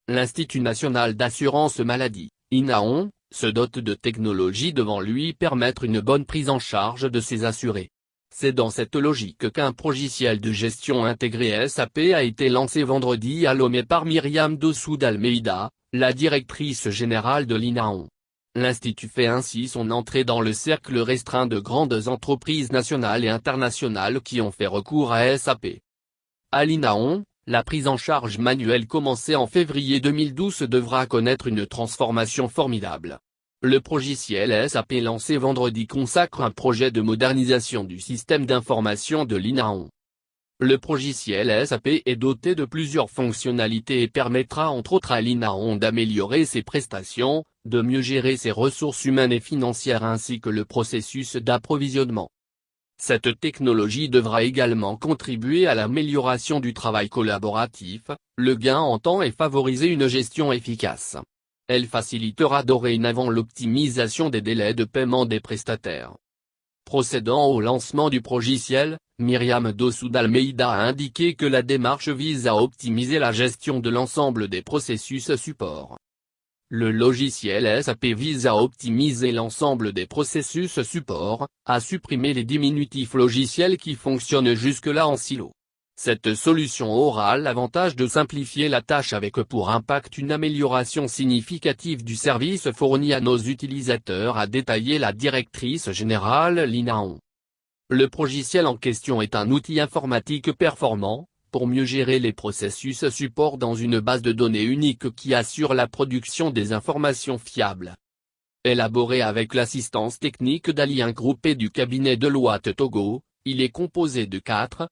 L'Institut national d'assurance maladie, INAON, se dote de technologies devant lui permettre une bonne prise en charge de ses assurés. C'est dans cette logique qu'un logiciel de gestion intégré SAP a été lancé vendredi à Lomé par Myriam Dossoud Almeida, la directrice générale de l'INAON. L'Institut fait ainsi son entrée dans le cercle restreint de grandes entreprises nationales et internationales qui ont fait recours à SAP. À l'INAON, la prise en charge manuelle commencée en février 2012 devra connaître une transformation formidable. Le logiciel SAP lancé vendredi consacre un projet de modernisation du système d'information de l'INAON. Le logiciel SAP est doté de plusieurs fonctionnalités et permettra entre autres à l'INAON d'améliorer ses prestations, de mieux gérer ses ressources humaines et financières ainsi que le processus d'approvisionnement. Cette technologie devra également contribuer à l'amélioration du travail collaboratif, le gain en temps et favoriser une gestion efficace. Elle facilitera dorénavant l'optimisation des délais de paiement des prestataires. Procédant au lancement du logiciel, Myriam Dossoud Almeida a indiqué que la démarche vise à optimiser la gestion de l'ensemble des processus support. Le logiciel SAP vise à optimiser l'ensemble des processus support, à supprimer les diminutifs logiciels qui fonctionnent jusque-là en silo. Cette solution aura l'avantage de simplifier la tâche avec pour impact une amélioration significative du service fourni à nos utilisateurs, a détaillé la directrice générale l'INAON. Le logiciel en question est un outil informatique performant, pour mieux gérer les processus support dans une base de données unique qui assure la production des informations fiables. Élaboré avec l'assistance technique d'Alien Group et du cabinet Deloitte Togo, il est composé de 4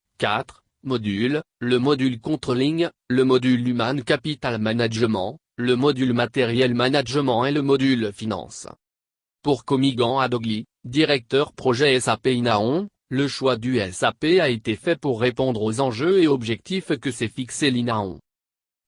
modules, le module Controlling, le module Human Capital Management, le module Matériel Management et le module Finance. Pour Komigan Adogli, directeur projet SAP INAON, le choix du SAP a été fait pour répondre aux enjeux et objectifs que s'est fixé l'INAON.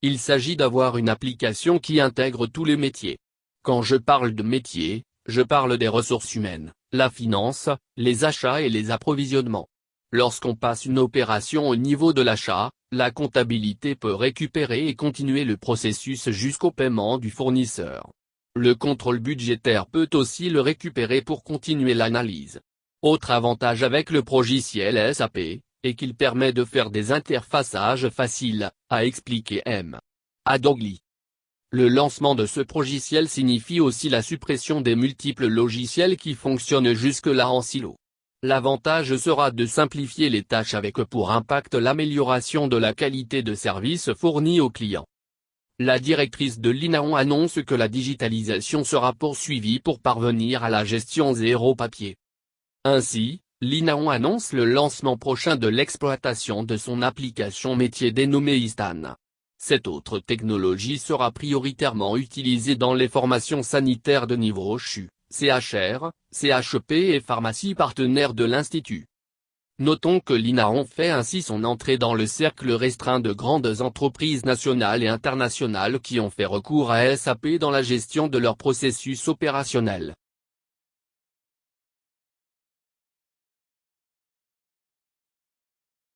Il s'agit d'avoir une application qui intègre tous les métiers. Quand je parle de métiers, je parle des ressources humaines, la finance, les achats et les approvisionnements. Lorsqu'on passe une opération au niveau de l'achat, la comptabilité peut récupérer et continuer le processus jusqu'au paiement du fournisseur. Le contrôle budgétaire peut aussi le récupérer pour continuer l'analyse. Autre avantage avec le logiciel SAP, est qu'il permet de faire des interfaçages faciles, a expliqué M. Adogli. Le lancement de ce logiciel signifie aussi la suppression des multiples logiciels qui fonctionnent jusque-là en silo. L'avantage sera de simplifier les tâches avec pour impact l'amélioration de la qualité de service fournie aux clients. La directrice de l'INAON annonce que la digitalisation sera poursuivie pour parvenir à la gestion zéro papier. Ainsi, l'INAON annonce le lancement prochain de l'exploitation de son application métier dénommée Istan. Cette autre technologie sera prioritairement utilisée dans les formations sanitaires de niveau CHU, CHR, CHEP et pharmacie partenaires de l'Institut. Notons que l'INAON fait ainsi son entrée dans le cercle restreint de grandes entreprises nationales et internationales qui ont fait recours à SAP dans la gestion de leurs processus opérationnels.